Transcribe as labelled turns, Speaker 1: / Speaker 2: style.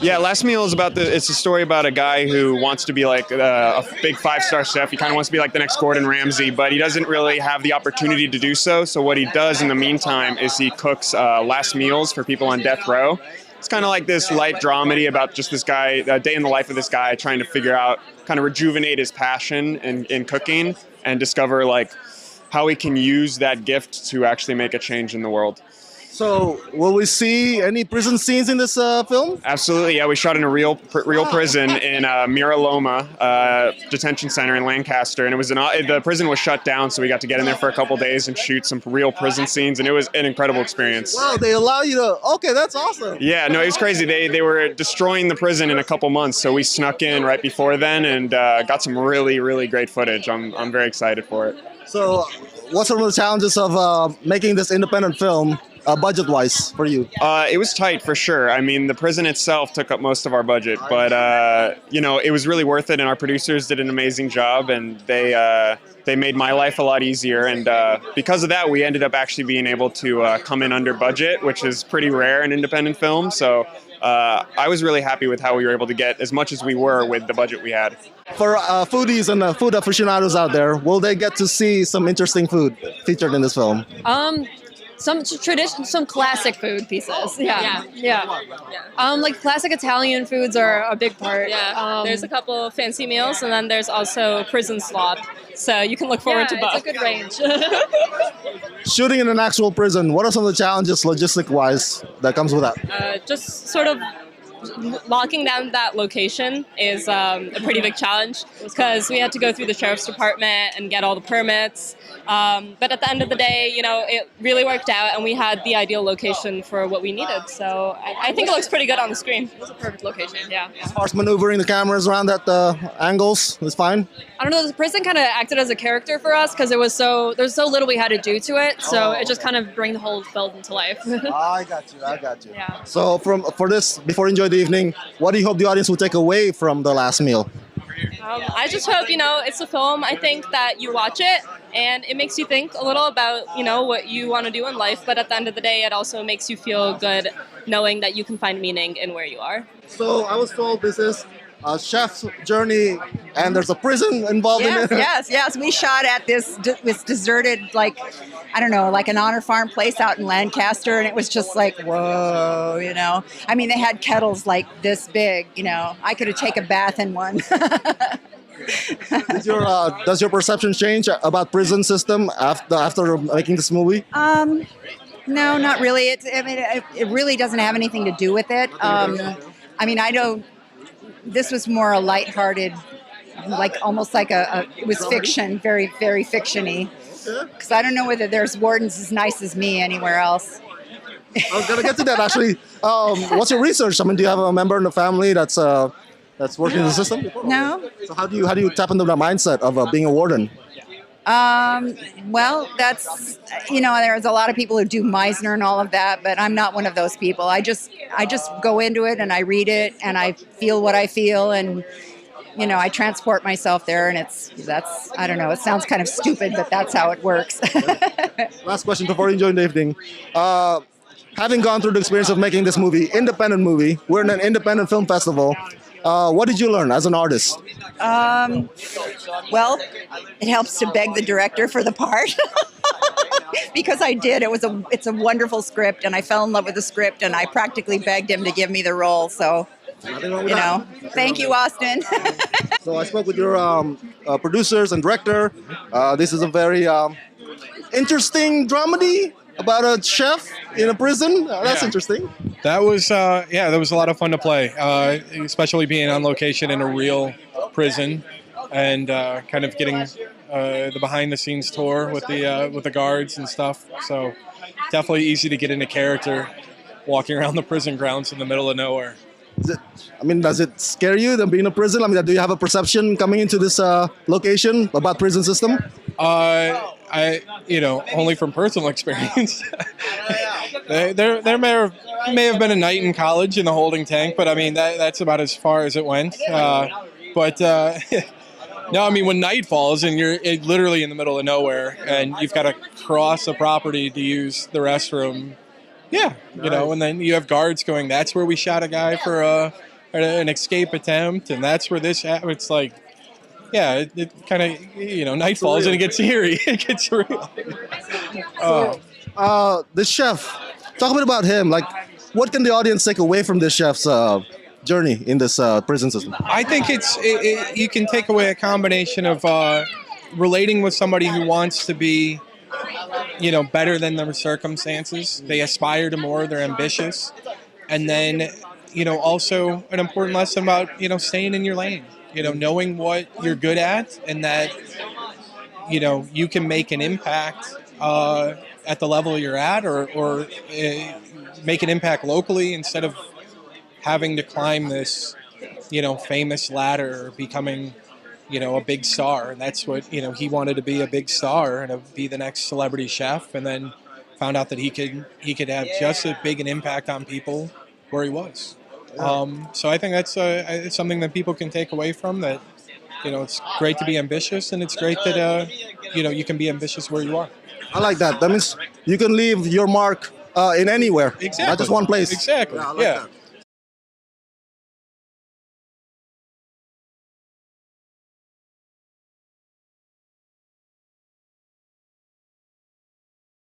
Speaker 1: Yeah, Last Meal is it's a story about a guy who wants to be like a big 5-star chef. He kind of wants to be like the next Gordon Ramsay, but he doesn't really have the opportunity to do so. So what he does in the meantime is he cooks last meals for people on death row. It's kind of like this light dramedy about just this guy, a day in the life of this guy trying to figure out, kind of rejuvenate his passion in cooking and discover like how he can use that gift to actually make a change in the world.
Speaker 2: So, will we see any prison scenes in this film?
Speaker 1: Absolutely, yeah. We shot in a real prison in Mira Loma detention center in Lancaster, and the prison was shut down, so we got to get in there for a couple days and shoot some real prison scenes, and it was an incredible experience.
Speaker 2: Wow, they allow you to. Okay, that's awesome.
Speaker 1: Yeah, no, it was crazy. They were destroying the prison in a couple months, so we snuck in right before then and got some really, really great footage. I'm very excited for it.
Speaker 2: So, what's some of the challenges of making this independent film? Budget-wise for you?
Speaker 1: It was tight for sure. I mean, the prison itself took up most of our budget, but it was really worth it, and our producers did an amazing job, and they made my life a lot easier. And because of that, we ended up actually being able to come in under budget, which is pretty rare in independent film. So I was really happy with how we were able to get as much as we were with the budget we had.
Speaker 2: For foodies and food aficionados out there, will they get to see some interesting food featured in this film?
Speaker 3: Some some classic food pieces. Yeah. Like classic Italian foods are a big part.
Speaker 4: Yeah. There's a couple of fancy meals, and then there's also prison slop. So you can look forward to both.
Speaker 3: It's a good range.
Speaker 2: Shooting in an actual prison, what are some of the challenges logistic-wise that comes with that?
Speaker 4: Just sort of locking down that location is a pretty big challenge because we had to go through the sheriff's department and get all the permits. But at the end of the day, it really worked out, and we had the ideal location for what we needed. So I think it looks pretty good on the screen.
Speaker 3: It was a perfect location.
Speaker 4: Yeah.
Speaker 2: As far as maneuvering the cameras around at the angles, it's fine?
Speaker 3: I don't know, the prison kind of acted as a character for us because there's so little we had to do to it. So it just kind of bring the whole film into life.
Speaker 2: I got you.
Speaker 3: Yeah.
Speaker 2: So before you enjoy the evening, what do you hope the audience will take away from The Last Meal?
Speaker 4: I just hope, it's a film. I think that you watch it and it makes you think a little about, what you want to do in life. But at the end of the day, it also makes you feel good knowing that you can find meaning in where you are.
Speaker 2: So I was told this is a chef's journey and there's a prison involved in it.
Speaker 5: Yes. We shot at this deserted, like an honor farm place out in Lancaster, and it was just like, whoa, I mean, they had kettles like this big, I could have taken a bath in one.
Speaker 2: Does your perception change about prison system after making this movie?
Speaker 5: No, not really. It really doesn't have anything to do with it. This was more a lighthearted, like almost like it was fiction, very, very fiction-y. Because I don't know whether there's wardens as nice as me anywhere else.
Speaker 2: I was gonna get to that actually. What's your research? I mean, do you have a member in the family that's working in the system before?
Speaker 5: No.
Speaker 2: So how do you tap into the mindset of being a warden?
Speaker 5: Well, that's there's a lot of people who do Meisner and all of that, but I'm not one of those people. I just go into it and I read it and I feel what I feel and I transport myself there, and I don't know, it sounds kind of stupid, but that's how it works.
Speaker 2: Last question before you join the evening. Having gone through the experience of making this independent movie, we're in an independent film festival. What did you learn as an artist?
Speaker 5: Well, it helps to beg the director for the part. Because I did. It's a wonderful script, and I fell in love with the script, and I practically begged him to give me the role, so... Thank you, Austin.
Speaker 2: So I spoke with your producers and director. This is a very interesting dramedy about a chef in a prison. That's interesting.
Speaker 6: That was a lot of fun to play, especially being on location in a real prison and kind of getting the behind-the-scenes tour with the guards and stuff. So definitely easy to get into character walking around the prison grounds in the middle of nowhere.
Speaker 2: Does it scare you than being in a prison? Do you have a perception coming into this location about prison system?
Speaker 6: Only from personal experience. There may have been a night in college in the holding tank, but that's about as far as it went. No, when night falls and you're literally in the middle of nowhere and you've got to cross a property to use the restroom, Yeah, you know, and then you have guards going, that's where we shot a guy for an escape attempt, and that's where this happened. It's like, yeah, it kind of, you know, night falls and it gets eerie. It gets real.
Speaker 2: The chef, talk a bit about him. Like, what can the audience take away from this chef's journey in this prison system?
Speaker 6: I think you can take away a combination of relating with somebody who wants to be, you know, better than their circumstances. They aspire to more, they're ambitious. And then, you know, also an important lesson about, you know, staying in your lane, you know, knowing what you're good at, and that, you know, you can make an impact at the level you're at, or make an impact locally instead of having to climb this, you know, famous ladder or becoming, you know, a big star. And that's what, you know, he wanted to be, a big star and to be the next celebrity chef, and then found out that he could have just as big an impact on people where he was. So I think that's it's something that people can take away from, that, you know, it's great to be ambitious, and it's great that, you know, you can be ambitious where you are.
Speaker 2: I like that. That means you can leave your mark in anywhere,
Speaker 6: Exactly.
Speaker 2: not just one place.
Speaker 6: Exactly.
Speaker 2: Yeah, I like
Speaker 6: Yeah.
Speaker 2: that.